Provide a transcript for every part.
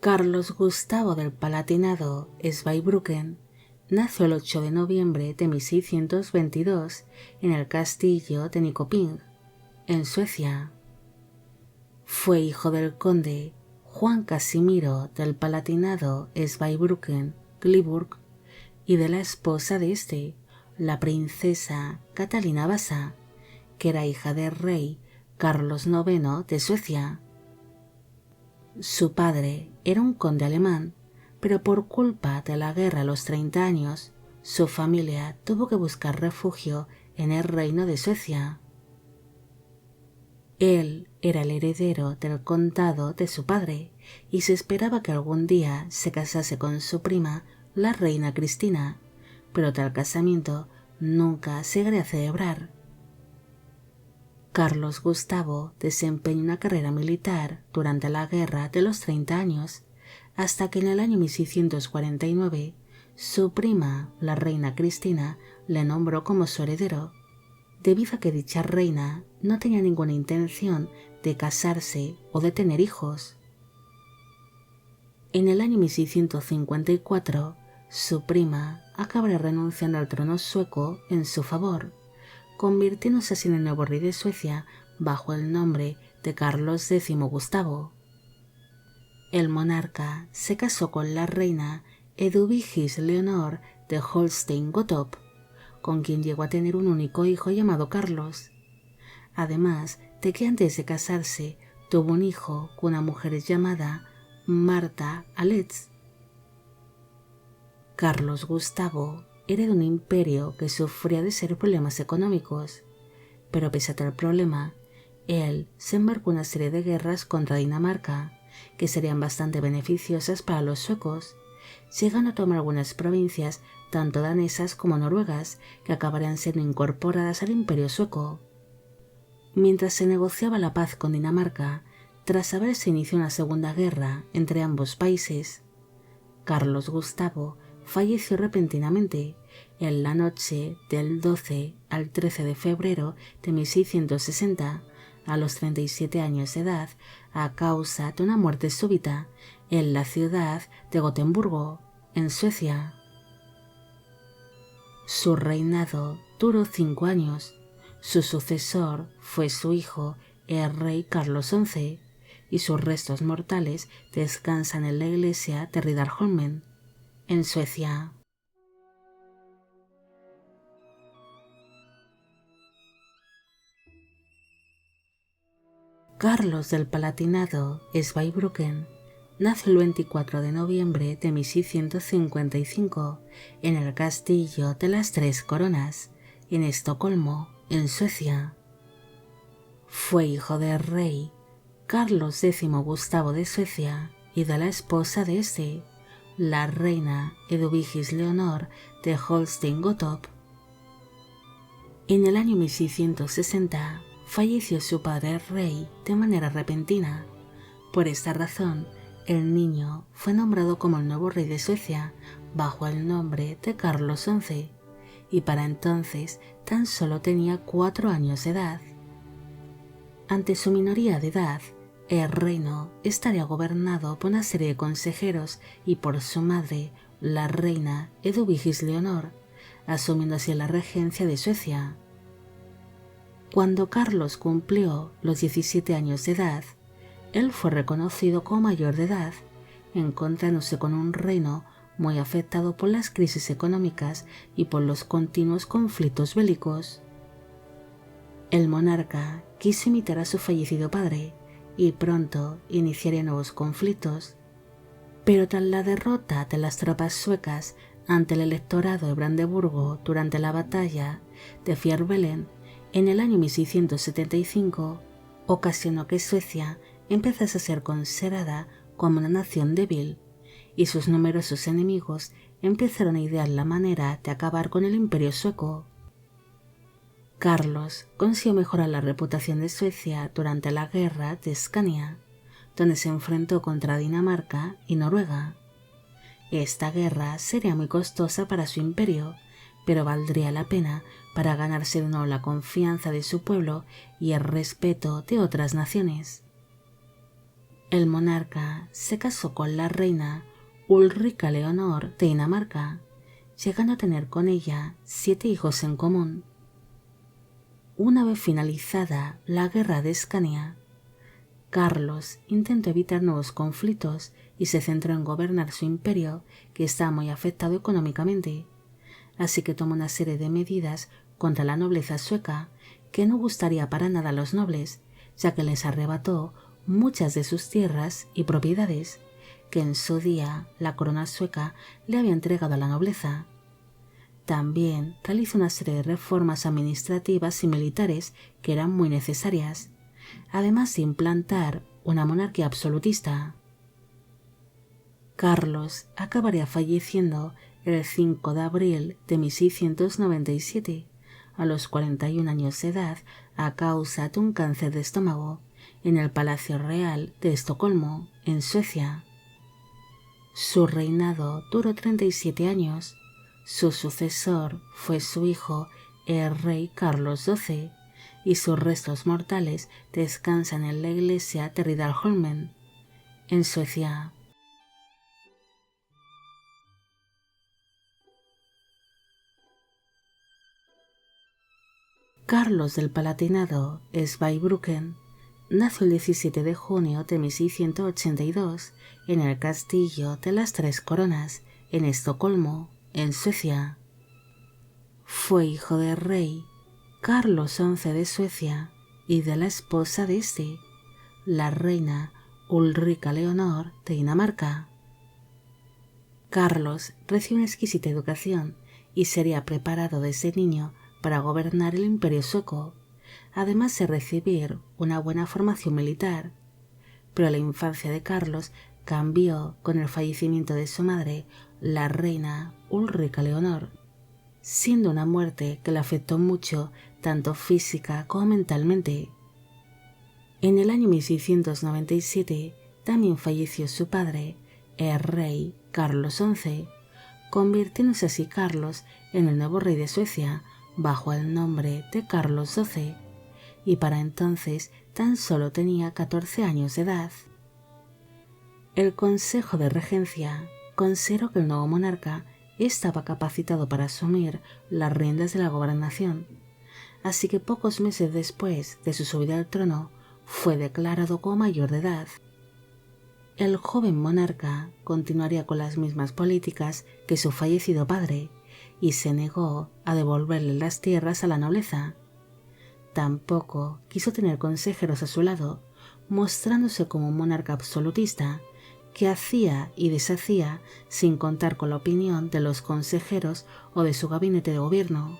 Carlos Gustavo del Palatinado-Zweibrücken nació el 8 de noviembre de 1622 en el castillo de Nyköping, en Suecia. Fue hijo del conde Juan Casimiro del Palatinado-Zweibrücken-Glyburg y de la esposa de este, la princesa Catalina Vasa, que era hija del rey Carlos IX de Suecia. Su padre era un conde alemán, pero por culpa de la guerra a los 30 años, su familia tuvo que buscar refugio en el reino de Suecia. Él era el heredero del condado de su padre y se esperaba que algún día se casase con su prima, la reina Cristina, pero tal casamiento nunca se llegaría a celebrar. Carlos Gustavo desempeñó una carrera militar durante la Guerra de los 30 años, hasta que en el año 1649 su prima, la reina Cristina, le nombró como su heredero, debido a que dicha reina no tenía ninguna intención de casarse o de tener hijos. En el año 1654, su prima acabaría renunciando al trono sueco en su favor, convirtiéndose así en el nuevo rey de Suecia bajo el nombre de Carlos X Gustavo. El monarca se casó con la reina Eduvigis Leonor de Holstein-Gottorp, con quien llegó a tener un único hijo llamado Carlos, además de que antes de casarse tuvo un hijo con una mujer llamada Marta Aletz. Carlos Gustavo era de un imperio que sufría de serios problemas económicos, pero pese a tal problema, él se embarcó en una serie de guerras contra Dinamarca que serían bastante beneficiosas para los suecos, llegando a tomar algunas provincias tanto danesas como noruegas que acabarían siendo incorporadas al imperio sueco. Mientras se negociaba la paz con Dinamarca, tras haberse iniciado una segunda guerra entre ambos países, Carlos Gustavo falleció repentinamente en la noche del 12 al 13 de febrero de 1660, a los 37 años de edad, a causa de una muerte súbita en la ciudad de Gotemburgo, en Suecia. Su reinado duró 5 años. Su sucesor fue su hijo, el rey Carlos XI, y sus restos mortales descansan en la iglesia de Riddarholmen, en Suecia. Carlos del Palatinado-Zweibrücken nació el 24 de noviembre de 1655 en el castillo de las Tres Coronas, en Estocolmo, en Suecia. Fue hijo del rey Carlos X Gustavo de Suecia y de la esposa de este, la reina Eduvigis Leonor de Holstein-Gottorp. En el año 1660 falleció su padre el rey de manera repentina. Por esta razón, el niño fue nombrado como el nuevo rey de Suecia bajo el nombre de Carlos XI, y para entonces tan solo tenía 4 años de edad. Ante su minoría de edad, el reino estaría gobernado por una serie de consejeros y por su madre, la reina Eduvigis Leonor, asumiendo así la regencia de Suecia. Cuando Carlos cumplió los 17 años de edad, él fue reconocido como mayor de edad, encontrándose con un reino muy afectado por las crisis económicas y por los continuos conflictos bélicos. El monarca quiso imitar a su fallecido padre y pronto iniciaría nuevos conflictos, pero tras la derrota de las tropas suecas ante el electorado de Brandeburgo durante la batalla de Fierbellen en el año 1675, ocasionó que Suecia empezase a ser considerada como una nación débil, y sus numerosos enemigos empezaron a idear la manera de acabar con el imperio sueco. Carlos consiguió mejorar la reputación de Suecia durante la guerra de Escania, donde se enfrentó contra Dinamarca y Noruega. Esta guerra sería muy costosa para su imperio, pero valdría la pena para ganarse de nuevo la confianza de su pueblo y el respeto de otras naciones. El monarca se casó con la reina Ulrica Leonor de Dinamarca, llegando a tener con ella 7 hijos en común. Una vez finalizada la guerra de Escania, Carlos intentó evitar nuevos conflictos y se centró en gobernar su imperio, que estaba muy afectado económicamente, así que tomó una serie de medidas contra la nobleza sueca que no gustaría para nada a los nobles, ya que les arrebató muchas de sus tierras y propiedades que en su día la corona sueca le había entregado a la nobleza. También realizó una serie de reformas administrativas y militares que eran muy necesarias, además de implantar una monarquía absolutista. Carlos acabaría falleciendo el 5 de abril de 1697, a los 41 años de edad, a causa de un cáncer de estómago, en el Palacio Real de Estocolmo, en Suecia. Su reinado duró 37 años. Su sucesor fue su hijo, el rey Carlos XII, y sus restos mortales descansan en la iglesia de Riddarholmen, en Suecia. Carlos del Palatinado Zweibrücken nació el 17 de junio de 1682 en el castillo de las Tres Coronas, en Estocolmo, en Suecia. Fue hijo del rey Carlos XI de Suecia y de la esposa de este, la reina Ulrica Leonor de Dinamarca. Carlos recibió una exquisita educación y sería preparado desde niño para gobernar el imperio sueco, además de recibir una buena formación militar. Pero la infancia de Carlos cambió con el fallecimiento de su madre, la reina Ulrica Leonor, siendo una muerte que le afectó mucho tanto física como mentalmente. En el año 1697 también falleció su padre, el rey Carlos XI, convirtiéndose así Carlos en el nuevo rey de Suecia bajo el nombre de Carlos XII, y para entonces tan solo tenía 14 años de edad. El Consejo de Regencia consideró que el nuevo monarca estaba capacitado para asumir las riendas de la gobernación, así que pocos meses después de su subida al trono fue declarado como mayor de edad. El joven monarca continuaría con las mismas políticas que su fallecido padre y se negó a devolverle las tierras a la nobleza. Tampoco quiso tener consejeros a su lado, mostrándose como un monarca absolutista que hacía y deshacía sin contar con la opinión de los consejeros o de su gabinete de gobierno.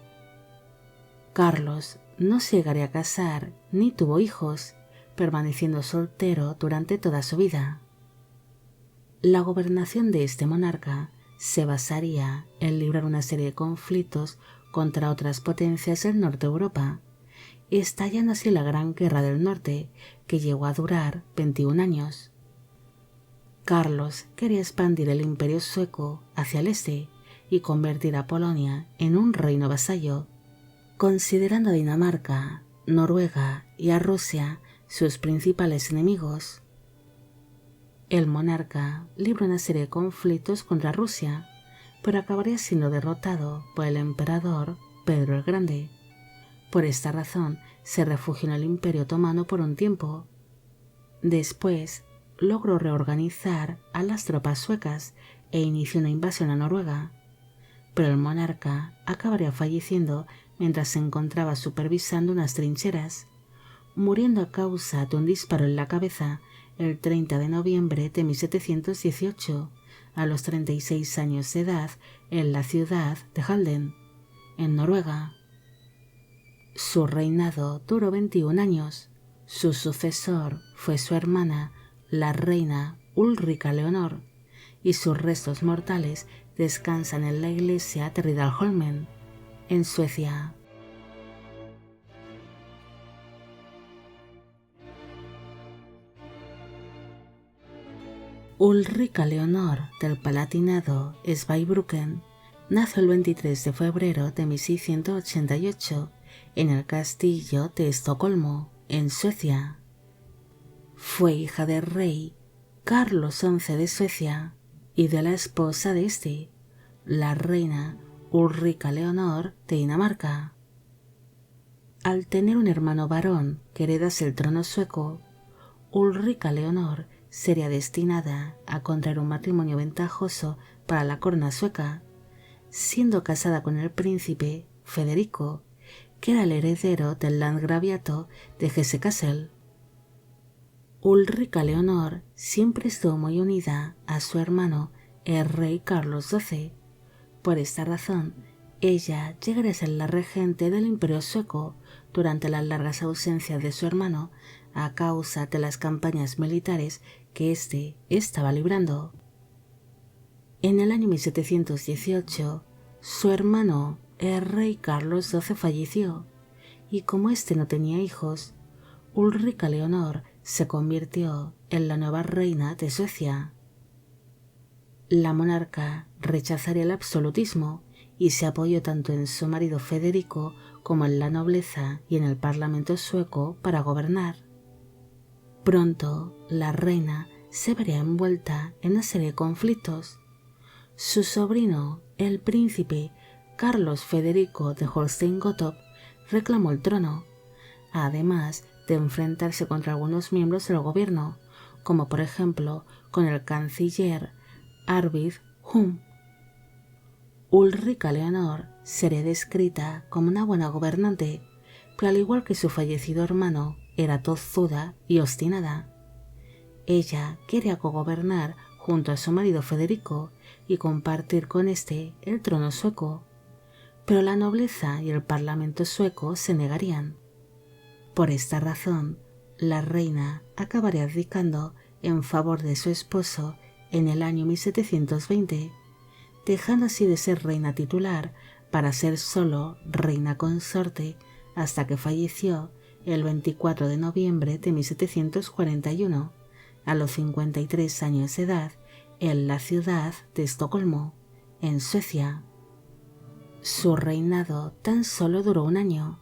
Carlos no se llegaría a casar ni tuvo hijos, permaneciendo soltero durante toda su vida. La gobernación de este monarca se basaría en librar una serie de conflictos contra otras potencias del norte de Europa, estallando así la Gran Guerra del Norte, que llegó a durar 21 años. Carlos quería expandir el imperio sueco hacia el este y convertir a Polonia en un reino vasallo, considerando a Dinamarca, Noruega y a Rusia sus principales enemigos. El monarca libró una serie de conflictos contra Rusia, pero acabaría siendo derrotado por el emperador Pedro el Grande. Por esta razón se refugió en el Imperio Otomano por un tiempo. Después logró reorganizar a las tropas suecas e inició una invasión a Noruega, pero el monarca acabaría falleciendo mientras se encontraba supervisando unas trincheras, muriendo a causa de un disparo en la cabeza el 30 de noviembre de 1718, a los 36 años de edad, en la ciudad de Halden, en Noruega. Su reinado duró 21 años. Su sucesor fue su hermana, la reina Ulrica Leonor, y sus restos mortales descansan en la iglesia de Riddarholmen, en Suecia. Ulrica Leonor del Palatinado Zweibrücken nació el 23 de febrero de 1688 en el castillo de Estocolmo, en Suecia. Fue hija del rey Carlos XI de Suecia, y de la esposa de este, la reina Ulrica Leonor de Dinamarca. Al tener un hermano varón que heredase el trono sueco, Ulrica Leonor sería destinada a contraer un matrimonio ventajoso para la corona sueca, siendo casada con el príncipe Federico, que era el heredero del landgraviato de Hesse-Kassel. Ulrica Leonor siempre estuvo muy unida a su hermano, el rey Carlos XII. Por esta razón, ella llegaría a ser la regente del Imperio sueco durante las largas ausencias de su hermano a causa de las campañas militares que éste estaba librando. En el año 1718, su hermano, el rey Carlos XII, falleció, y como éste no tenía hijos, Ulrica Leonor se convirtió en la nueva reina de Suecia. La monarca rechazaría el absolutismo y se apoyó tanto en su marido Federico como en la nobleza y en el parlamento sueco para gobernar. Pronto, la reina se vería envuelta en una serie de conflictos. Su sobrino, el príncipe Carlos Federico de Holstein-Gottorp, reclamó el trono, además de enfrentarse contra algunos miembros del gobierno, como por ejemplo con el canciller Arvid Hum. Ulrica Leonor sería descrita como una buena gobernante, pero al igual que su fallecido hermano, era tozuda y obstinada. Ella quería cogobernar junto a su marido Federico y compartir con este el trono sueco, pero la nobleza y el parlamento sueco se negarían. Por esta razón, la reina acabaría abdicando en favor de su esposo en el año 1720, dejando así de ser reina titular para ser solo reina consorte hasta que falleció el 24 de noviembre de 1741, a los 53 años de edad, en la ciudad de Estocolmo, en Suecia. Su reinado tan solo duró un año,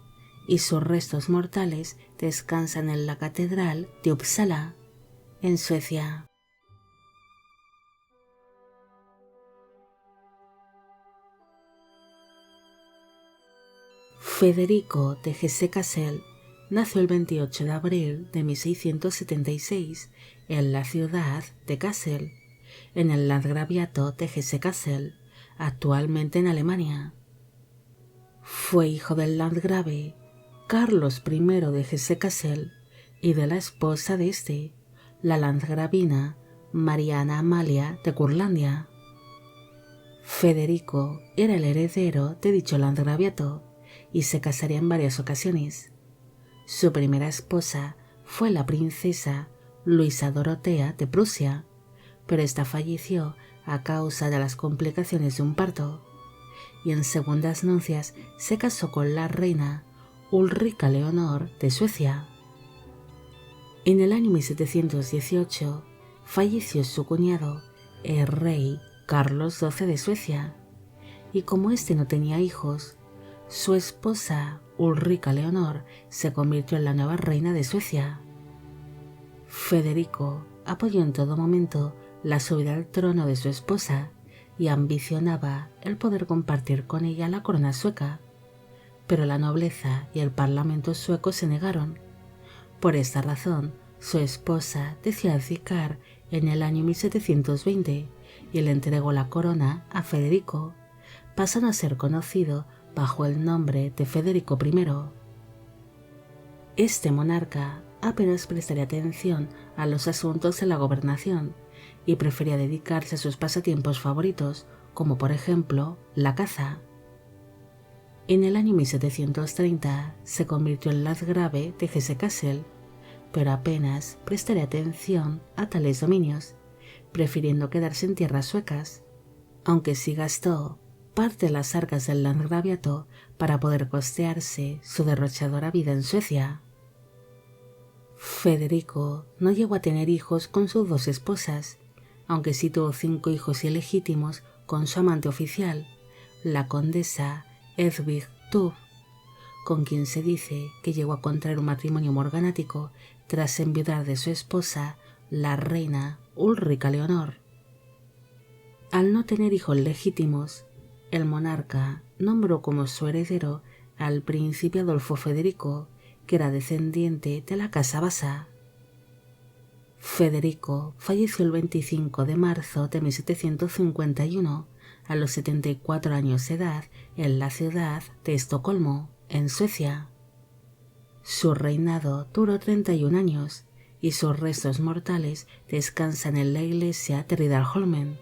y sus restos mortales descansan en la Catedral de Uppsala, en Suecia. Federico de Hesse-Kassel nació el 28 de abril de 1676 en la ciudad de Kassel, en el landgraviato de Hesse-Kassel, actualmente en Alemania. Fue hijo del landgrave Carlos I de Hesse-Kassel y de la esposa de este, la landgravina Mariana Amalia de Curlandia. Federico era el heredero de dicho landgraviato y se casaría en varias ocasiones. Su primera esposa fue la princesa Luisa Dorotea de Prusia, pero esta falleció a causa de las complicaciones de un parto, y en segundas nupcias se casó con la reina Ulrica Leonor de Suecia. En el año 1718 falleció su cuñado, el rey Carlos XII de Suecia, y como éste no tenía hijos, su esposa Ulrica Leonor se convirtió en la nueva reina de Suecia. Federico apoyó en todo momento la subida al trono de su esposa y ambicionaba el poder compartir con ella la corona sueca, pero la nobleza y el parlamento sueco se negaron. Por esta razón, su esposa decidió abdicar en el año 1720 y le entregó la corona a Federico, pasando a ser conocido bajo el nombre de Federico I. Este monarca apenas prestaría atención a los asuntos de la gobernación y prefería dedicarse a sus pasatiempos favoritos, como por ejemplo la caza. En el año 1730 se convirtió en landgrave de Hesse-Kassel, pero apenas prestaría atención a tales dominios, prefiriendo quedarse en tierras suecas, aunque sí gastó parte de las arcas del landgraviato para poder costearse su derrochadora vida en Suecia. Federico no llegó a tener hijos con sus dos esposas, aunque sí tuvo 5 hijos ilegítimos con su amante oficial, la condesa Hedwig Tuff, con quien se dice que llegó a contraer un matrimonio morganático tras enviudar de su esposa, la reina Ulrica Leonor. Al no tener hijos legítimos, el monarca nombró como su heredero al príncipe Adolfo Federico, que era descendiente de la casa Basa. Federico falleció el 25 de marzo de 1751 a los 74 años de edad en la ciudad de Estocolmo, en Suecia. Su reinado duró 31 años y sus restos mortales descansan en la iglesia de Riddarholmen,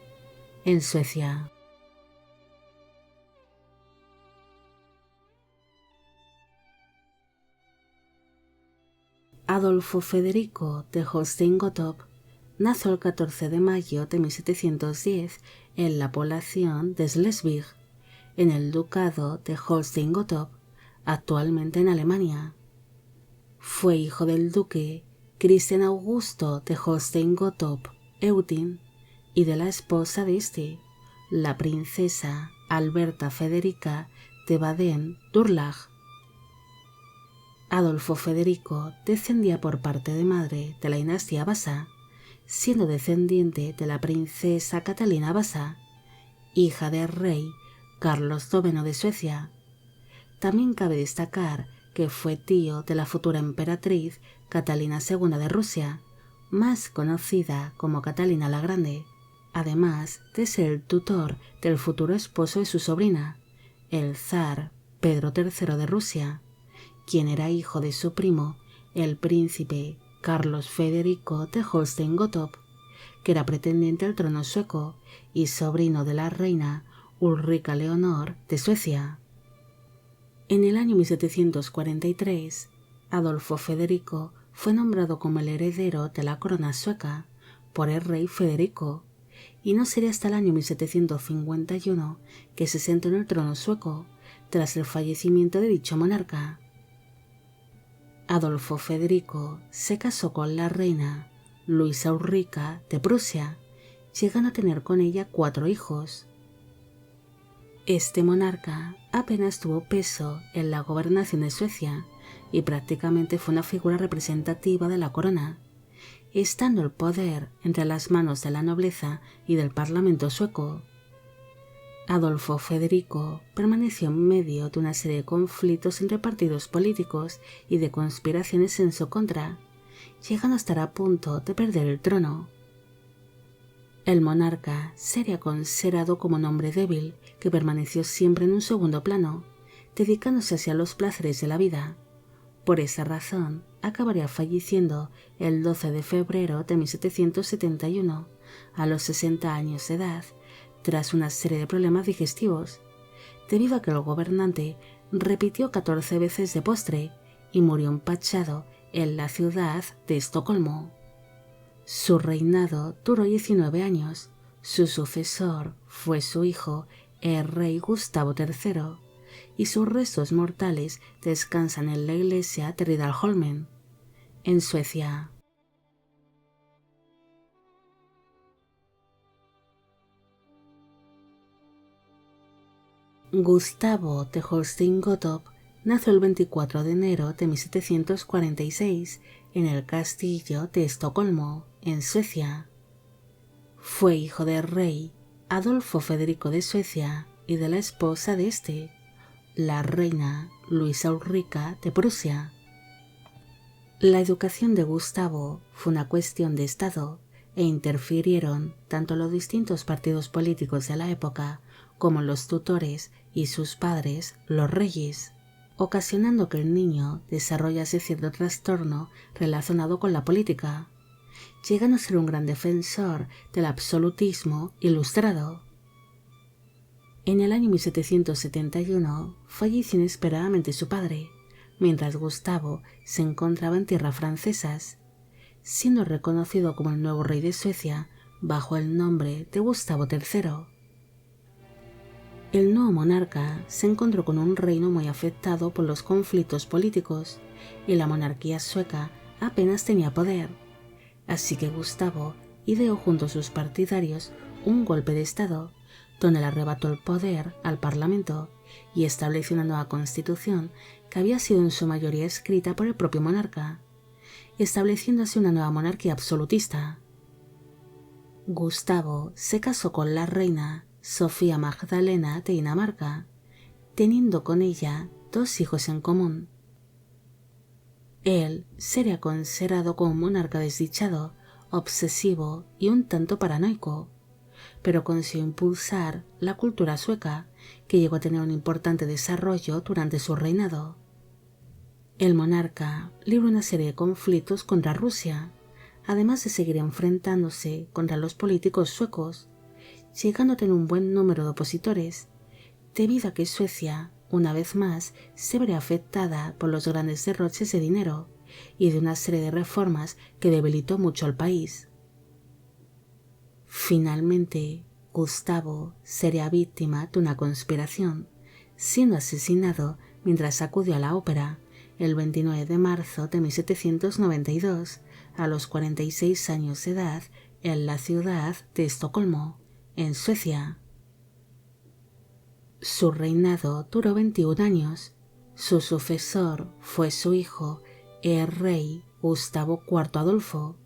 en Suecia. Adolfo Federico de Holstein-Gottorp nació el 14 de mayo de 1710 en la población de Schleswig, en el ducado de Holstein-Gottorp, actualmente en Alemania. Fue hijo del duque Christian Augusto de Holstein-Gottorp-Eutin y de la esposa de este, la princesa Alberta Federica de Baden-Durlach. Adolfo Federico descendía por parte de madre de la dinastía Vasa, siendo descendiente de la princesa Catalina Vasa, hija del rey Carlos IX de Suecia. También cabe destacar que fue tío de la futura emperatriz Catalina II de Rusia, más conocida como Catalina la Grande, además de ser el tutor del futuro esposo de su sobrina, el zar Pedro III de Rusia, quien era hijo de su primo, el príncipe Carlos Federico de Holstein-Gottorp, que era pretendiente al trono sueco y sobrino de la reina Ulrica Leonor de Suecia. En el año 1743, Adolfo Federico fue nombrado como el heredero de la corona sueca por el rey Federico, y no sería hasta el año 1751 que se sentó en el trono sueco, tras el fallecimiento de dicho monarca. Adolfo Federico se casó con la reina Luisa Ulrica de Prusia, llegando a tener con ella 4 hijos. Este monarca apenas tuvo peso en la gobernación de Suecia y prácticamente fue una figura representativa de la corona, estando el poder entre las manos de la nobleza y del parlamento sueco. Adolfo Federico permaneció en medio de una serie de conflictos entre partidos políticos y de conspiraciones en su contra, llegando a estar a punto de perder el trono. El monarca sería considerado como un hombre débil que permaneció siempre en un segundo plano, dedicándose hacia los placeres de la vida. Por esa razón, acabaría falleciendo el 12 de febrero de 1771, a los 60 años de edad, tras una serie de problemas digestivos, debido a que el gobernante repitió 14 veces de postre y murió empachado en la ciudad de Estocolmo. Su reinado duró 19 años. Su sucesor fue su hijo, el rey Gustavo III, y sus restos mortales descansan en la iglesia de Riddarholmen, en Suecia. Gustavo de Holstein-Gottorp nació el 24 de enero de 1746 en el castillo de Estocolmo, en Suecia. Fue hijo del rey Adolfo Federico de Suecia y de la esposa de este, la reina Luisa Ulrica de Prusia. La educación de Gustavo fue una cuestión de Estado e interfirieron tanto los distintos partidos políticos de la época como los tutores y sus padres, los reyes, ocasionando que el niño desarrollase cierto trastorno relacionado con la política, llegando a ser un gran defensor del absolutismo ilustrado. En el año 1771 falleció inesperadamente su padre, mientras Gustavo se encontraba en tierras francesas, siendo reconocido como el nuevo rey de Suecia bajo el nombre de Gustavo III. El nuevo monarca se encontró con un reino muy afectado por los conflictos políticos y la monarquía sueca apenas tenía poder, así que Gustavo ideó junto a sus partidarios un golpe de estado donde le arrebató el poder al parlamento y estableció una nueva constitución que había sido en su mayoría escrita por el propio monarca, estableciendo así una nueva monarquía absolutista. Gustavo se casó con la reina Sofía Magdalena de Dinamarca, teniendo con ella 2 hijos en común. Él sería considerado como un monarca desdichado, obsesivo y un tanto paranoico, pero consiguió impulsar la cultura sueca, que llegó a tener un importante desarrollo durante su reinado. El monarca libró una serie de conflictos contra Rusia, además de seguir enfrentándose contra los políticos suecos, llegando a tener un buen número de opositores, debido a que Suecia, una vez más, se vería afectada por los grandes derroches de dinero y de una serie de reformas que debilitó mucho al país. Finalmente, Gustavo sería víctima de una conspiración, siendo asesinado mientras acudió a la ópera el 29 de marzo de 1792, a los 46 años de edad, en la ciudad de Estocolmo, en Suecia. Su reinado duró 21 años. Su sucesor fue su hijo, el rey Gustavo IV Adolfo,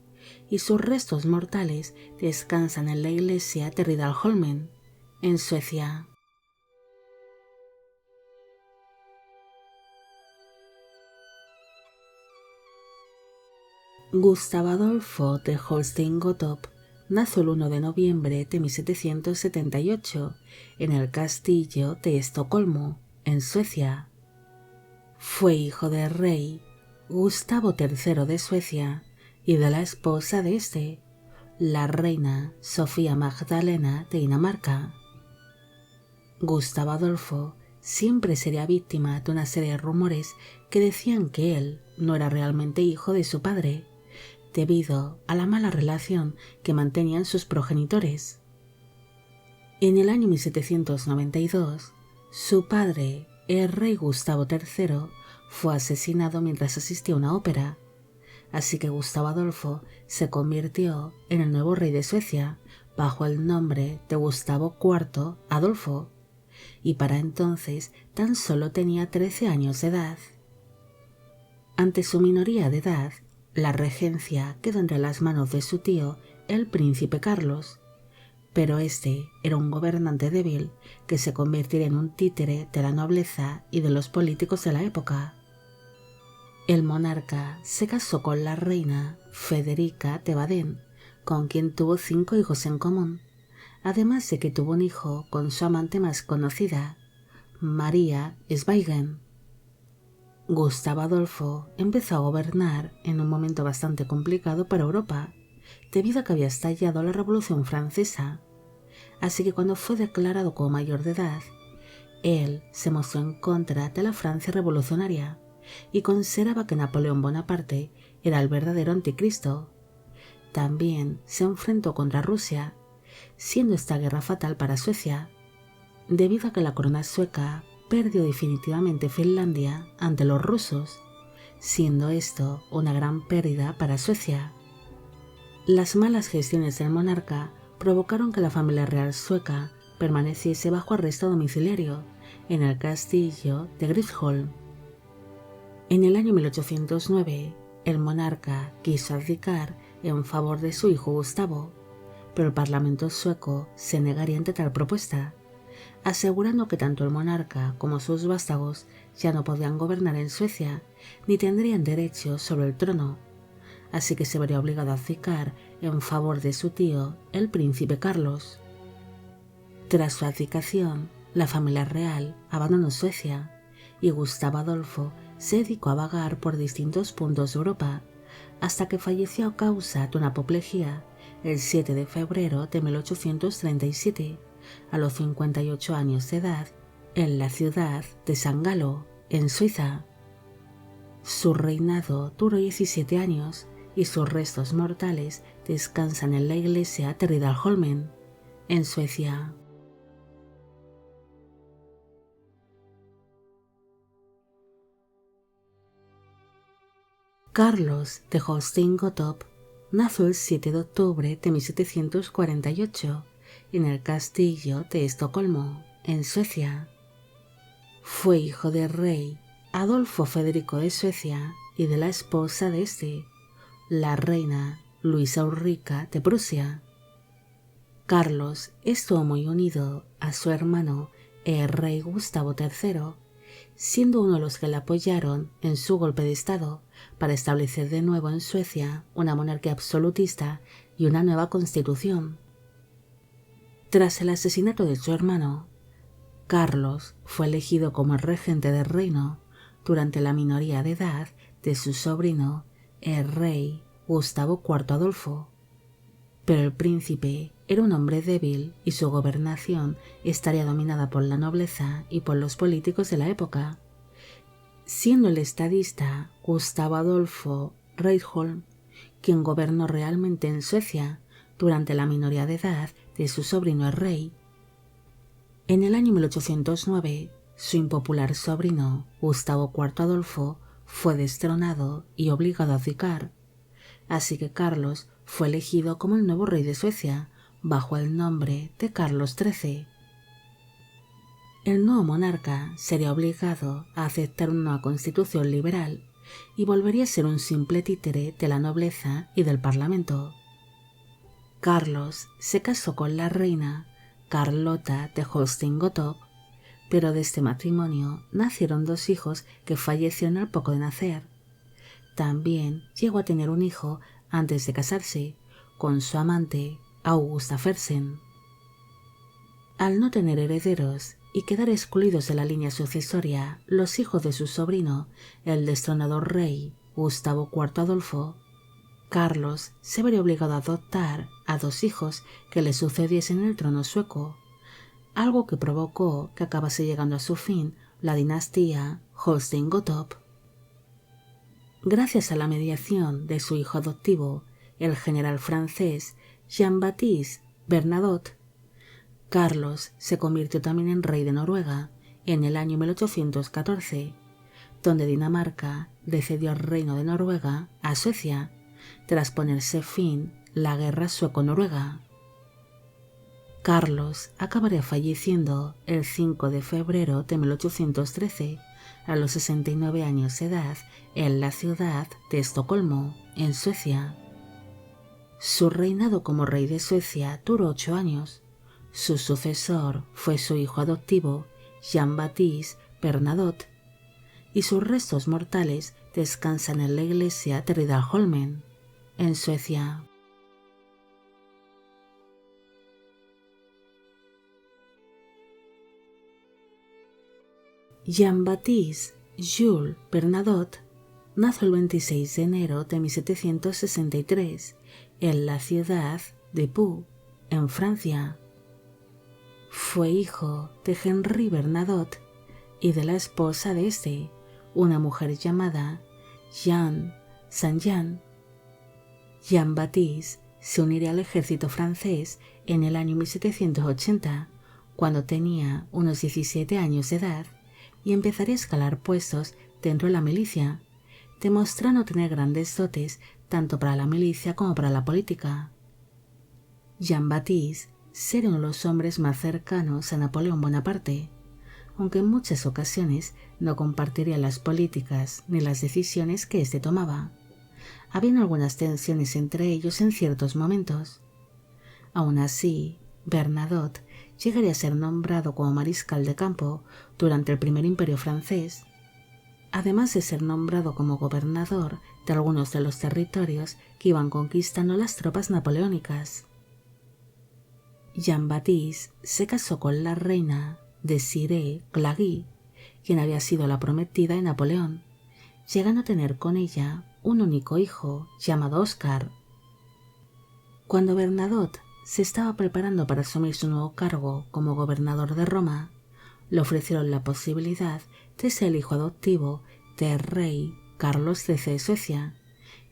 y sus restos mortales descansan en la iglesia de Riddarholmen, en Suecia. Gustavo Adolfo de Holstein-Gottorp nació el 1 de noviembre de 1778 en el castillo de Estocolmo, en Suecia. Fue hijo del rey Gustavo III de Suecia y de la esposa de este, la reina Sofía Magdalena de Dinamarca. Gustavo Adolfo siempre sería víctima de una serie de rumores que decían que él no era realmente hijo de su padre, debido a la mala relación que mantenían sus progenitores. En el año 1792, su padre, el rey Gustavo III, fue asesinado mientras asistía a una ópera, así que Gustavo Adolfo se convirtió en el nuevo rey de Suecia bajo el nombre de Gustavo IV Adolfo, y para entonces tan solo tenía 13 años de edad. Ante su minoría de edad, la regencia quedó entre las manos de su tío, el príncipe Carlos, pero este era un gobernante débil que se convertiría en un títere de la nobleza y de los políticos de la época. El monarca se casó con la reina Federica de Baden, con quien tuvo 5 hijos en común, además de que tuvo un hijo con su amante más conocida, María Sveigen. Gustavo Adolfo empezó a gobernar en un momento bastante complicado para Europa, debido a que había estallado la Revolución Francesa, así que cuando fue declarado como mayor de edad, él se mostró en contra de la Francia revolucionaria y consideraba que Napoleón Bonaparte era el verdadero anticristo. También se enfrentó contra Rusia, siendo esta guerra fatal para Suecia, debido a que la corona sueca perdió definitivamente Finlandia ante los rusos, siendo esto una gran pérdida para Suecia. Las malas gestiones del monarca provocaron que la familia real sueca permaneciese bajo arresto domiciliario en el castillo de Grifsholm. En el año 1809, el monarca quiso abdicar en favor de su hijo Gustavo, pero el parlamento sueco se negaría ante tal propuesta, asegurando que tanto el monarca como sus vástagos ya no podían gobernar en Suecia ni tendrían derecho sobre el trono, así que se vería obligado a abdicar en favor de su tío, el príncipe Carlos. Tras su abdicación, la familia real abandonó Suecia y Gustavo Adolfo se dedicó a vagar por distintos puntos de Europa hasta que falleció a causa de una apoplejía el 7 de febrero de 1837, a los 58 años de edad, en la ciudad de San Galo, en Suiza. Su reinado duró 17 años y sus restos mortales descansan en la iglesia de Riddarholmen, en Suecia. Carlos de Holstein-Gottorp nació el 7 de octubre de 1748 en el castillo de Estocolmo, en Suecia. Fue hijo del rey Adolfo Federico de Suecia y de la esposa de este, la reina Luisa Ulrica de Prusia. Carlos estuvo muy unido a su hermano, el rey Gustavo III, siendo uno de los que le apoyaron en su golpe de estado para establecer de nuevo en Suecia una monarquía absolutista y una nueva constitución. Tras el asesinato de su hermano, Carlos fue elegido como el regente del reino durante la minoría de edad de su sobrino, el rey Gustavo IV Adolfo. Pero el príncipe era un hombre débil y su gobernación estaría dominada por la nobleza y por los políticos de la época, siendo el estadista Gustavo Adolfo Reitholm quien gobernó realmente en Suecia durante la minoría de edad de su sobrino el rey. En el año 1809, su impopular sobrino Gustavo IV Adolfo fue destronado y obligado a abdicar, así que Carlos fue elegido como el nuevo rey de Suecia bajo el nombre de Carlos XIII. El nuevo monarca sería obligado a aceptar una nueva constitución liberal y volvería a ser un simple títere de la nobleza y del parlamento. Carlos se casó con la reina Carlota de Holstein-Gottorp, pero de este matrimonio nacieron 2 hijos que fallecieron al poco de nacer. También llegó a tener un hijo antes de casarse con su amante Augusta Fersen. Al no tener herederos y quedar excluidos de la línea sucesoria los hijos de su sobrino, el destronado rey Gustavo IV Adolfo, Carlos se vería obligado a adoptar a 2 hijos que le sucediesen en el trono sueco, algo que provocó que acabase llegando a su fin la dinastía Holstein-Gottorp. Gracias a la mediación de su hijo adoptivo, el general francés Jean-Baptiste Bernadotte, Carlos se convirtió también en rey de Noruega en el año 1814, donde Dinamarca le cedió el reino de Noruega a Suecia tras ponerse fin la guerra sueco-noruega. Carlos acabaría falleciendo el 5 de febrero de 1813 a los 69 años de edad en la ciudad de Estocolmo, en Suecia. Su reinado como rey de Suecia duró 8 años. Su sucesor fue su hijo adoptivo, Jean-Baptiste Bernadotte, y sus restos mortales descansan en la iglesia de Riddarholmen, en Suecia. Jean-Baptiste Jules Bernadotte nació el 26 de enero de 1763 en la ciudad de Pau, en Francia. Fue hijo de Henri Bernadotte y de la esposa de este, una mujer llamada Jeanne Saint-Jean. Jean-Baptiste se uniría al ejército francés en el año 1780, cuando tenía unos 17 años de edad, y empezaría a escalar puestos dentro de la milicia, demostrando tener grandes dotes tanto para la milicia como para la política. Jean-Baptiste sería uno de los hombres más cercanos a Napoleón Bonaparte, aunque en muchas ocasiones no compartiría las políticas ni las decisiones que éste tomaba. Habían algunas tensiones entre ellos en ciertos momentos. Aún así, Bernadotte llegaría a ser nombrado como mariscal de campo durante el primer imperio francés, además de ser nombrado como gobernador de algunos de los territorios que iban conquistando las tropas napoleónicas. Jean-Baptiste se casó con la reina Désirée Clary, quien había sido la prometida de Napoleón, llegando a tener con ella un único hijo llamado Oscar. Cuando Bernadotte se estaba preparando para asumir su nuevo cargo como gobernador de Roma, le ofrecieron la posibilidad de ser el hijo adoptivo del rey Carlos XIII de Suecia,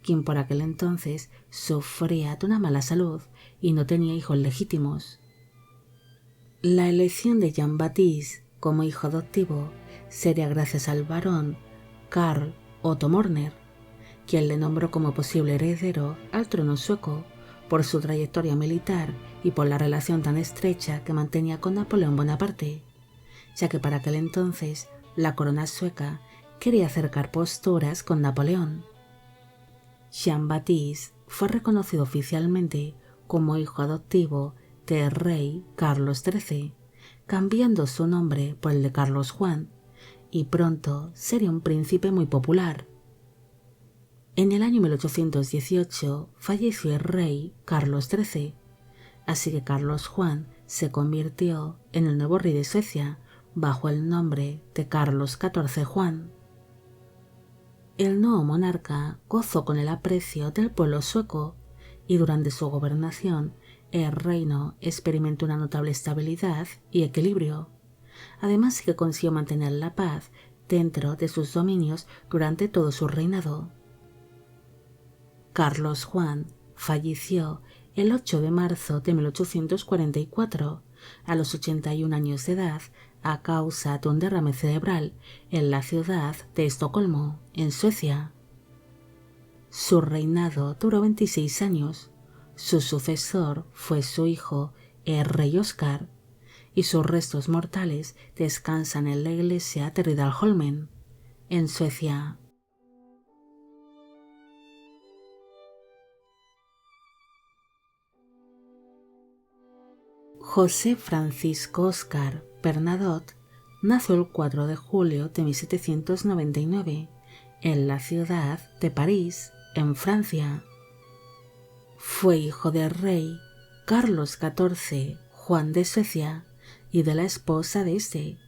quien por aquel entonces sufría de una mala salud y no tenía hijos legítimos. La elección de Jean-Baptiste como hijo adoptivo sería gracias al barón Karl Otto Morner, quien le nombró como posible heredero al trono sueco por su trayectoria militar y por la relación tan estrecha que mantenía con Napoleón Bonaparte, ya que para aquel entonces la corona sueca quería acercar posturas con Napoleón. Jean-Baptiste fue reconocido oficialmente como hijo adoptivo del rey Carlos XIII, cambiando su nombre por el de Carlos Juan, y pronto sería un príncipe muy popular. En el año 1818 falleció el rey Carlos XIII, así que Carlos Juan se convirtió en el nuevo rey de Suecia bajo el nombre de Carlos XIV Juan. El nuevo monarca gozó con el aprecio del pueblo sueco y durante su gobernación el reino experimentó una notable estabilidad y equilibrio, además que consiguió mantener la paz dentro de sus dominios durante todo su reinado. Carlos Juan falleció el 8 de marzo de 1844 a los 81 años de edad a causa de un derrame cerebral en la ciudad de Estocolmo, en Suecia. Su reinado duró 26 años. Su sucesor fue su hijo, el rey Oscar, y sus restos mortales descansan en la iglesia de Riddarholmen, en Suecia. José Francisco Oscar Bernadotte nació el 4 de julio de 1799 en la ciudad de París, en Francia. Fue hijo del rey Carlos XIV Juan de Suecia y de la esposa de este,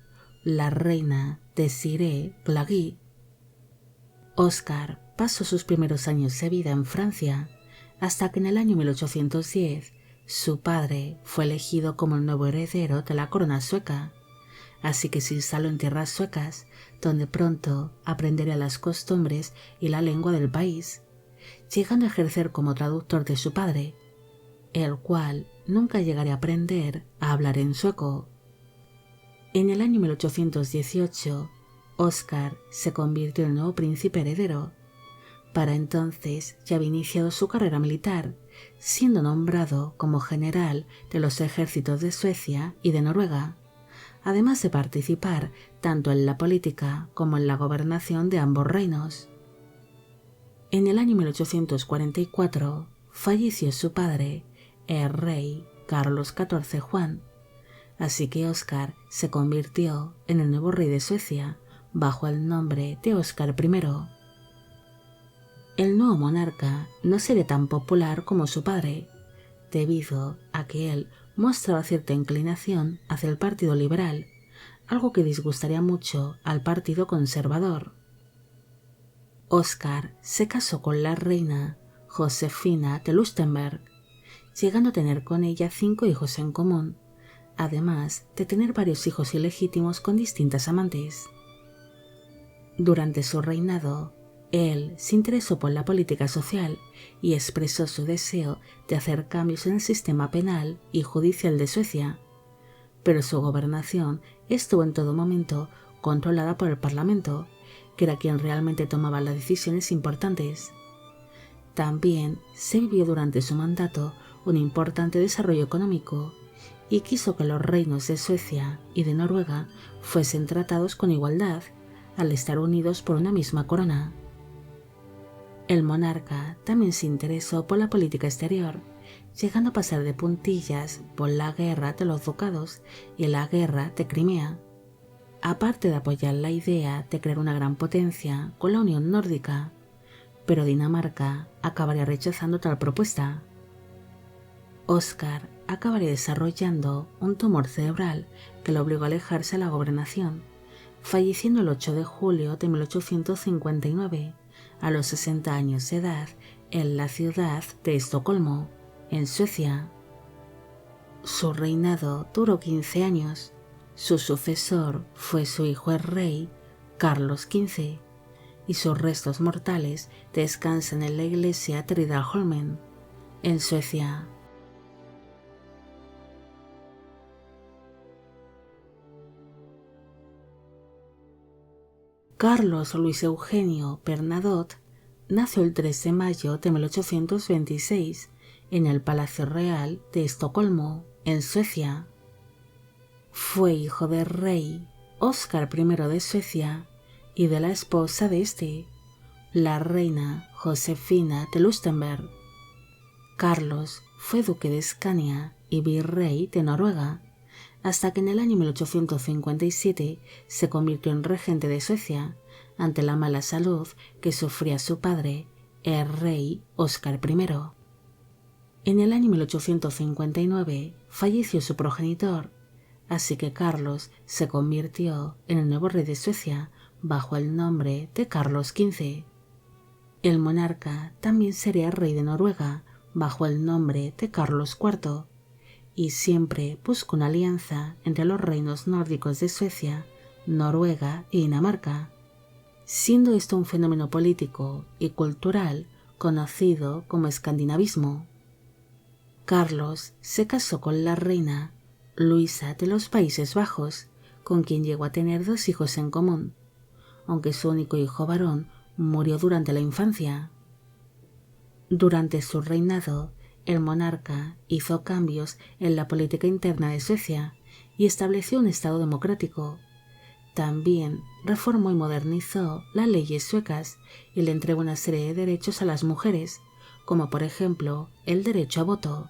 la reina Désirée Glagui. Oscar pasó sus primeros años de vida en Francia hasta que en el año 1810 su padre fue elegido como el nuevo heredero de la corona sueca, así que se instaló en tierras suecas, donde pronto aprendería las costumbres y la lengua del país, llegando a ejercer como traductor de su padre, el cual nunca llegaría a aprender a hablar en sueco. En el año 1818, Oscar se convirtió en el nuevo príncipe heredero. Para entonces ya había iniciado su carrera militar, siendo nombrado como general de los ejércitos de Suecia y de Noruega, además de participar tanto en la política como en la gobernación de ambos reinos. En el año 1844 falleció su padre, el rey Carlos XIV Juan, así que Oscar se convirtió en el nuevo rey de Suecia bajo el nombre de Oscar I. El nuevo monarca no sería tan popular como su padre, debido a que él mostraba cierta inclinación hacia el Partido Liberal, algo que disgustaría mucho al Partido Conservador. Oscar se casó con la reina Josefina de Lüstenberg, llegando a tener con ella 5 hijos en común, además de tener varios hijos ilegítimos con distintas amantes. Durante su reinado, él se interesó por la política social y expresó su deseo de hacer cambios en el sistema penal y judicial de Suecia, pero su gobernación estuvo en todo momento controlada por el Parlamento, que era quien realmente tomaba las decisiones importantes. También se vivió durante su mandato un importante desarrollo económico y quiso que los reinos de Suecia y de Noruega fuesen tratados con igualdad al estar unidos por una misma corona. El monarca también se interesó por la política exterior, llegando a pasar de puntillas por la guerra de los ducados y la guerra de Crimea, aparte de apoyar la idea de crear una gran potencia con la Unión Nórdica, pero Dinamarca acabaría rechazando tal propuesta. Oscar acabaría desarrollando un tumor cerebral que lo obligó a alejarse de la gobernación, falleciendo el 8 de julio de 1859 a los 60 años de edad en la ciudad de Estocolmo, en Suecia. Su reinado duró 15 años. Su sucesor fue su hijo el rey Carlos XV, y sus restos mortales descansan en la iglesia de Riddarholmen, en Suecia. Carlos Luis Eugenio Bernadotte nació el 3 de mayo de 1826 en el Palacio Real de Estocolmo, en Suecia. Fue hijo del rey Oscar I de Suecia y de la esposa de este, la reina Josefina de Lüstenberg. Carlos fue duque de Escania y virrey de Noruega, hasta que en el año 1857 se convirtió en regente de Suecia ante la mala salud que sufría su padre, el rey Óscar I. En el año 1859 falleció su progenitor, así que Carlos se convirtió en el nuevo rey de Suecia bajo el nombre de Carlos XV. El monarca también sería rey de Noruega bajo el nombre de Carlos IV, y siempre buscó una alianza entre los reinos nórdicos de Suecia, Noruega y Dinamarca, siendo esto un fenómeno político y cultural conocido como escandinavismo. Carlos se casó con la reina Luisa de los Países Bajos, con quien llegó a tener 2 hijos en común, aunque su único hijo varón murió durante la infancia. Durante su reinado, el monarca hizo cambios en la política interna de Suecia y estableció un estado democrático. También reformó y modernizó las leyes suecas y le entregó una serie de derechos a las mujeres, como por ejemplo el derecho a voto.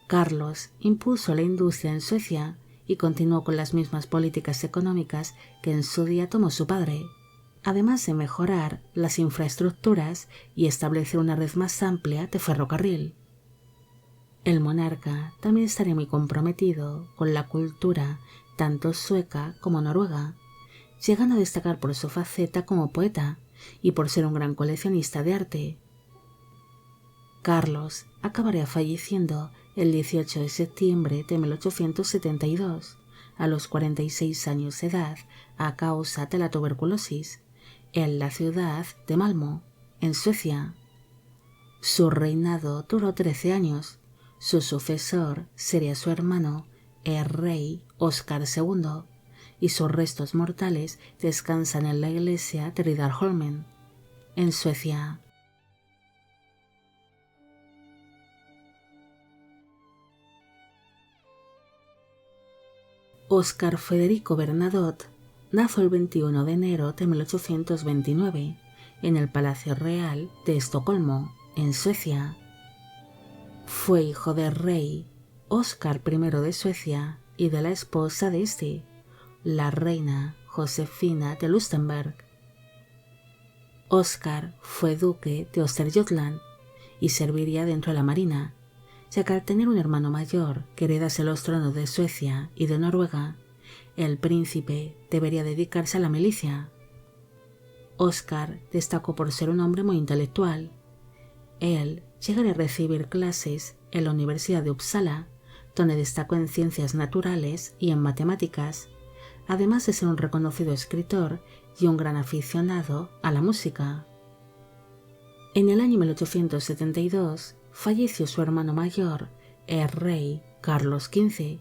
Carlos impuso la industria en Suecia y continuó con las mismas políticas económicas que en su día tomó su padre, además de mejorar las infraestructuras y establecer una red más amplia de ferrocarril. El monarca también estaría muy comprometido con la cultura tanto sueca como noruega, llegando a destacar por su faceta como poeta y por ser un gran coleccionista de arte. Carlos acabaría falleciendo el 18 de septiembre de 1872, a los 46 años de edad, a causa de la tuberculosis, en la ciudad de Malmö, en Suecia. Su reinado duró 13 años. Su sucesor sería su hermano, el rey Óscar II, y sus restos mortales descansan en la iglesia de Riddarholmen, en Suecia. Óscar Federico Bernadotte nació el 21 de enero de 1829 en el Palacio Real de Estocolmo, en Suecia. Fue hijo del rey Óscar I de Suecia y de la esposa de este, la reina Josefina de Luxemburgo. Óscar fue duque de Östergötland y serviría dentro de la marina, ya que al tener un hermano mayor que heredase los tronos de Suecia y de Noruega, el príncipe debería dedicarse a la milicia. Óscar destacó por ser un hombre muy intelectual. Él llegaría a recibir clases en la Universidad de Uppsala, donde destacó en ciencias naturales y en matemáticas, además de ser un reconocido escritor y un gran aficionado a la música. En el año 1872 falleció su hermano mayor, el rey Carlos XV,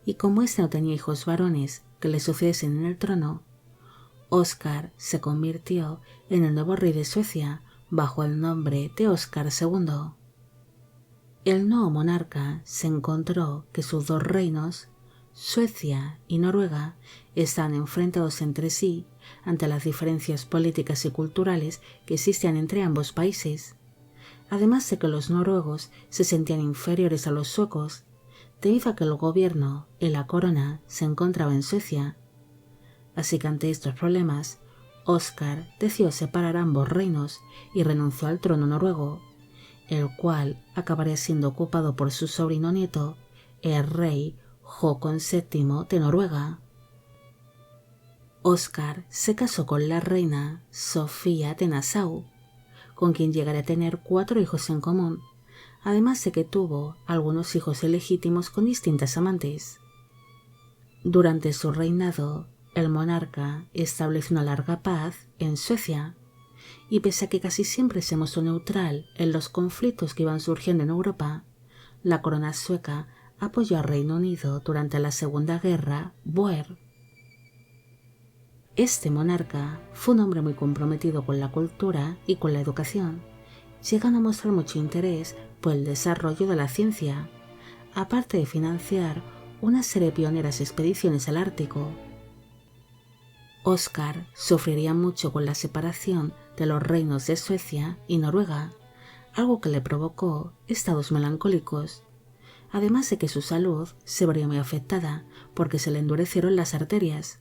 y como este no tenía hijos varones que le sucediesen en el trono, Óscar se convirtió en el nuevo rey de Suecia bajo el nombre de Óscar II. El nuevo monarca se encontró que sus 2 reinos, Suecia y Noruega, están enfrentados entre sí ante las diferencias políticas y culturales que existían entre ambos países, además de que los noruegos se sentían inferiores a los suecos, debido a que el gobierno y la corona se encontraba en Suecia. Así que ante estos problemas, Óscar decidió separar ambos reinos y renunció al trono noruego, el cual acabaría siendo ocupado por su sobrino nieto, el rey Håkon VII de Noruega. Óscar se casó con la reina Sofía de Nassau, con quien llegaría a tener 4 hijos en común, además de que tuvo algunos hijos ilegítimos con distintas amantes. Durante su reinado, el monarca estableció una larga paz en Suecia, y pese a que casi siempre se mostró neutral en los conflictos que iban surgiendo en Europa, la corona sueca apoyó al Reino Unido durante la Segunda Guerra Bóer. Este monarca fue un hombre muy comprometido con la cultura y con la educación, llegando a mostrar mucho interés por el desarrollo de la ciencia, aparte de financiar una serie de pioneras expediciones al Ártico. Óscar sufriría mucho con la separación de los reinos de Suecia y Noruega, algo que le provocó estados melancólicos, además de que su salud se vería muy afectada porque se le endurecieron las arterias,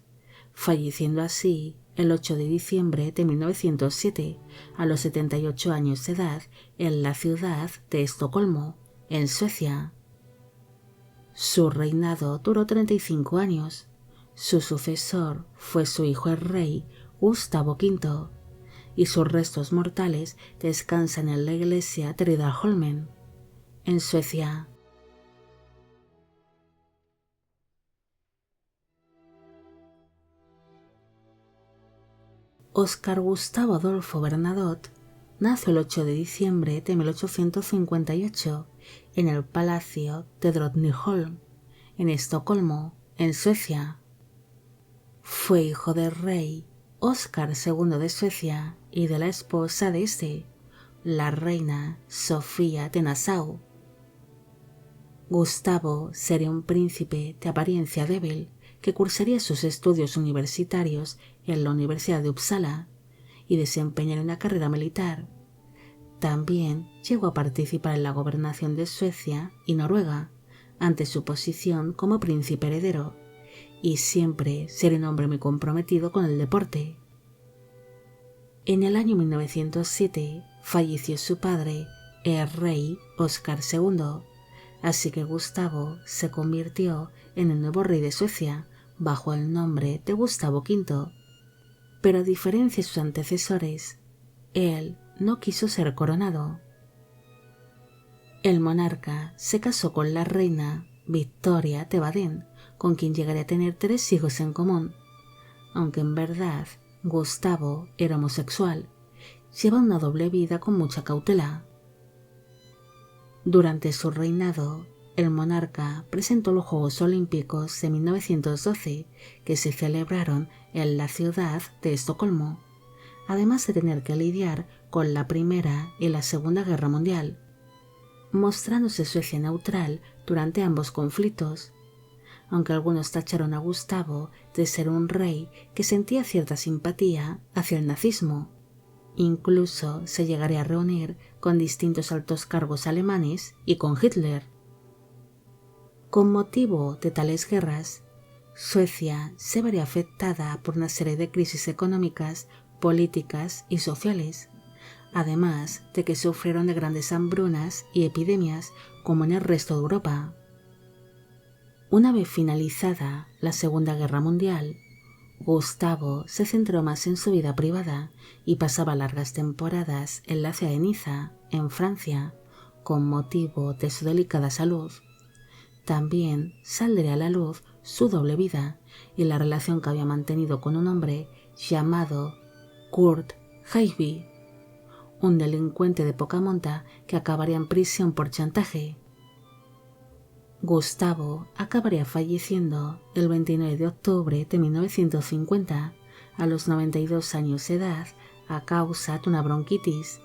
falleciendo así el 8 de diciembre de 1907 a los 78 años de edad en la ciudad de Estocolmo, en Suecia. Su reinado duró 35 años. Su sucesor fue su hijo el rey Gustavo V, y sus restos mortales descansan en la iglesia de Riddarholmen, en Suecia. Óscar Gustavo Adolfo Bernadotte nació el 8 de diciembre de 1858 en el Palacio de Drottningholm, en Estocolmo, en Suecia. Fue hijo del rey Óscar II de Suecia y de la esposa de este, la reina Sofía de Nassau. Gustavo sería un príncipe de apariencia débil que cursaría sus estudios universitarios en la Universidad de Uppsala y desempeñaría una carrera militar. También llegó a participar en la gobernación de Suecia y Noruega ante su posición como príncipe heredero, y siempre sería un hombre muy comprometido con el deporte. En el año 1907 falleció su padre, el rey Óscar II, así que Gustavo se convirtió en el nuevo rey de Suecia bajo el nombre de Gustavo V. Pero a diferencia de sus antecesores, él no quiso ser coronado. El monarca se casó con la reina Victoria de Baden, con quien llegaría a tener 3 hijos en común, aunque en verdad Gustavo era homosexual. Lleva una doble vida con mucha cautela. Durante su reinado, el monarca presentó los Juegos Olímpicos de 1912 que se celebraron en la ciudad de Estocolmo, además de tener que lidiar con la Primera y la Segunda Guerra Mundial, mostrándose Suecia neutral durante ambos conflictos, aunque algunos tacharon a Gustavo de ser un rey que sentía cierta simpatía hacia el nazismo. Incluso se llegaría a reunir con distintos altos cargos alemanes y con Hitler. Con motivo de tales guerras, Suecia se vería afectada por una serie de crisis económicas, políticas y sociales, además de que sufrieron de grandes hambrunas y epidemias como en el resto de Europa. Una vez finalizada la Segunda Guerra Mundial, Gustavo se centró más en su vida privada y pasaba largas temporadas en la ciudad de Niza, en Francia, con motivo de su delicada salud. También saldría a la luz su doble vida y la relación que había mantenido con un hombre llamado Kurt Heisby, un delincuente de poca monta que acabaría en prisión por chantaje. Gustavo acabaría falleciendo el 29 de octubre de 1950 a los 92 años de edad a causa de una bronquitis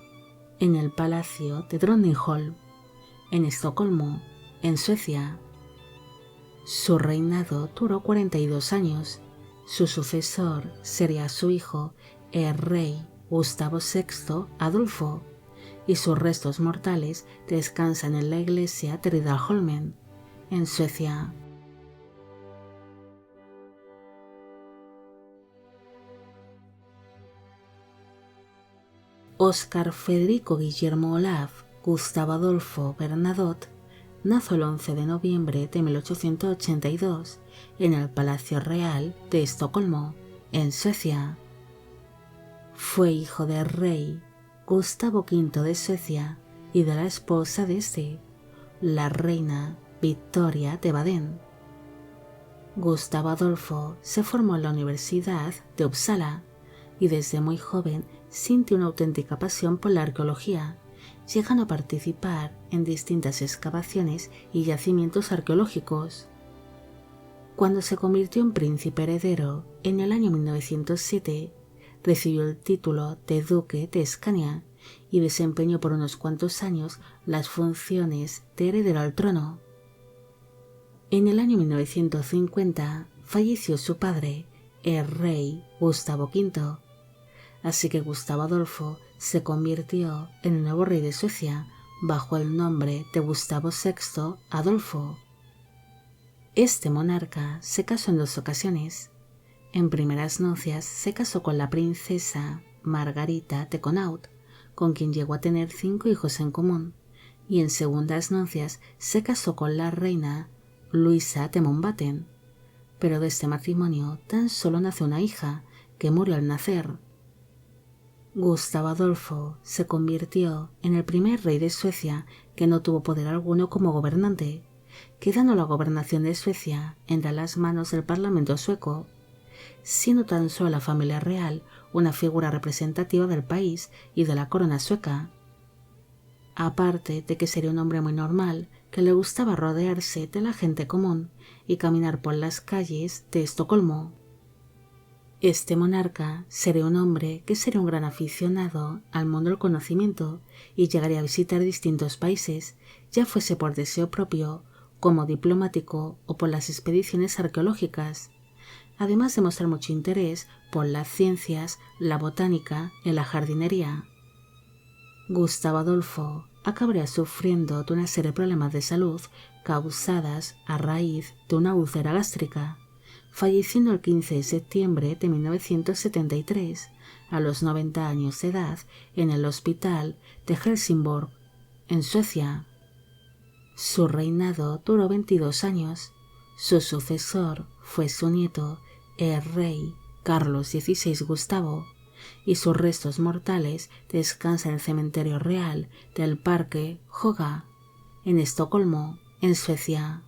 en el Palacio de Drottningholm, en Estocolmo, en Suecia. Su reinado duró 42 años. Su sucesor sería su hijo, el rey Gustavo VI Adolfo, y sus restos mortales descansan en la iglesia de Riddarholmen, en Suecia. Óscar Federico Guillermo Olaf Gustavo Adolfo Bernadotte nació el 11 de noviembre de 1882 en el Palacio Real de Estocolmo, en Suecia. Fue hijo del rey Gustavo V de Suecia y de la esposa de este, la reina Victoria de Baden. Gustavo Adolfo se formó en la Universidad de Uppsala y desde muy joven sintió una auténtica pasión por la arqueología, llegando a participar en distintas excavaciones y yacimientos arqueológicos. Cuando se convirtió en príncipe heredero en el año 1907, recibió el título de duque de Escania y desempeñó por unos cuantos años las funciones de heredero al trono. En el año 1950 falleció su padre, el rey Gustavo V, así que Gustavo Adolfo se convirtió en el nuevo rey de Suecia bajo el nombre de Gustavo VI Adolfo. Este monarca se casó en 2 ocasiones. En primeras nupcias se casó con la princesa Margarita de Connaught, con quien llegó a tener 5 hijos en común, y en segundas nupcias se casó con la reina Luisa de Mountbatten, pero de este matrimonio tan solo nació una hija, que murió al nacer. Gustavo Adolfo se convirtió en el primer rey de Suecia que no tuvo poder alguno como gobernante, quedando la gobernación de Suecia entre las manos del Parlamento sueco, siendo tan solo la familia real una figura representativa del país y de la corona sueca. Aparte de que sería un hombre muy normal, que le gustaba rodearse de la gente común y caminar por las calles de Estocolmo. Este monarca sería un hombre que sería un gran aficionado al mundo del conocimiento y llegaría a visitar distintos países, ya fuese por deseo propio, como diplomático o por las expediciones arqueológicas, además de mostrar mucho interés por las ciencias, la botánica y la jardinería. Gustavo Adolfo acabaría sufriendo de una serie de problemas de salud causadas a raíz de una úlcera gástrica, falleciendo el 15 de septiembre de 1973 a los 90 años de edad en el hospital de Helsingborg, en Suecia. Su reinado duró 22 años. Su sucesor fue su nieto, el rey Carlos XVI Gustavo, y sus restos mortales descansan en el cementerio real del Parque Haga, en Estocolmo, en Suecia.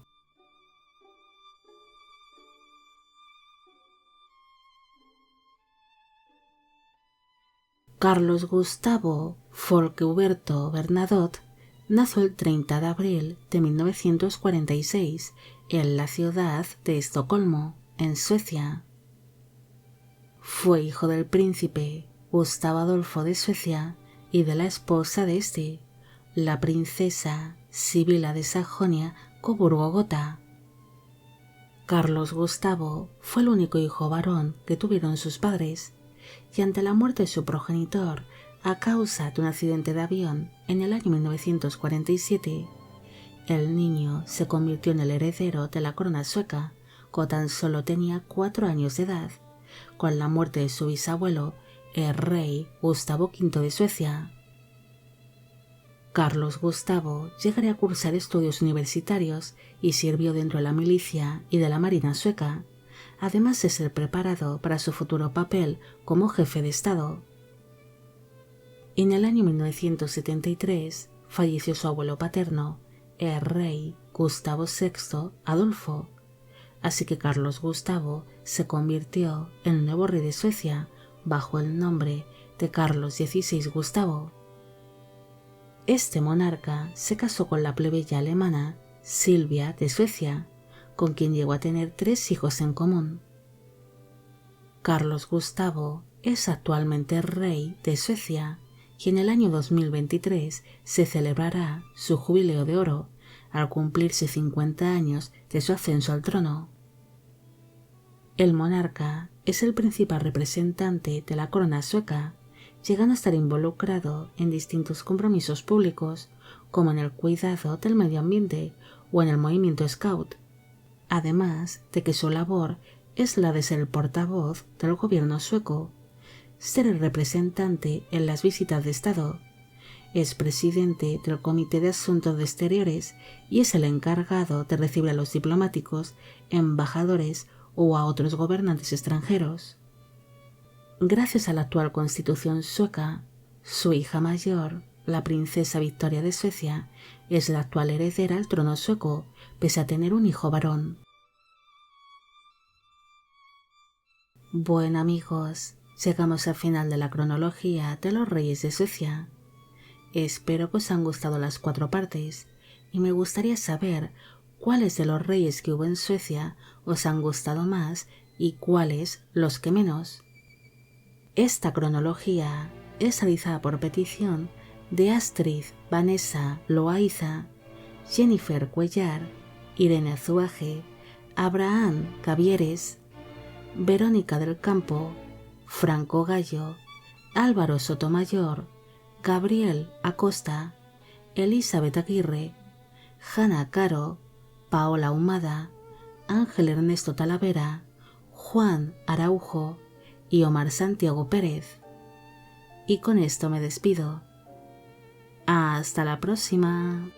Carlos Gustavo Folke-Huberto Bernadotte nació el 30 de abril de 1946 en la ciudad de Estocolmo, en Suecia. Fue hijo del príncipe Gustavo Adolfo de Suecia y de la esposa de este, la princesa Sibila de Sajonia-Coburgo-Gotha. Carlos Gustavo fue el único hijo varón que tuvieron sus padres, y ante la muerte de su progenitor a causa de un accidente de avión en el año 1947, el niño se convirtió en el heredero de la corona sueca cuando tan solo tenía 4 años de edad, con la muerte de su bisabuelo, el rey Gustavo V de Suecia. Carlos Gustavo llegaría a cursar estudios universitarios y sirvió dentro de la milicia y de la marina sueca, además de ser preparado para su futuro papel como jefe de Estado. En el año 1973 falleció su abuelo paterno, el rey Gustavo VI Adolfo, así que Carlos Gustavo se convirtió en el nuevo rey de Suecia bajo el nombre de Carlos XVI Gustavo. Este monarca se casó con la plebeya alemana Silvia de Suecia, con quien llegó a tener 3 hijos en común. Carlos Gustavo es actualmente rey de Suecia y en el año 2023 se celebrará su jubileo de oro al cumplirse 50 años de su ascenso al trono. El monarca es el principal representante de la corona sueca, llegando a estar involucrado en distintos compromisos públicos, como en el cuidado del medio ambiente o en el movimiento Scout, además de que su labor es la de ser el portavoz del gobierno sueco, ser el representante en las visitas de Estado, es presidente del Comité de Asuntos Exteriores y es el encargado de recibir a los diplomáticos, embajadores o a otros gobernantes extranjeros. Gracias a la actual constitución sueca, su hija mayor, la princesa Victoria de Suecia, es la actual heredera al trono sueco, pese a tener un hijo varón. Bueno amigos, llegamos al final de la cronología de los reyes de Suecia. Espero que os han gustado las 4 partes y me gustaría saber cuáles de los reyes que hubo en Suecia os han gustado más y cuáles los que menos. Esta cronología es realizada por petición de Astrid Vanessa Loaiza, Jennifer Cuellar, Irene Azuaje, Abraham Cavieres, Verónica del Campo, Franco Gallo, Álvaro Sotomayor, Gabriel Acosta, Elizabeth Aguirre, Hanna Caro, Paola Humada, Ángel Ernesto Talavera, Juan Araujo y Omar Santiago Pérez. Y con esto me despido. Hasta la próxima.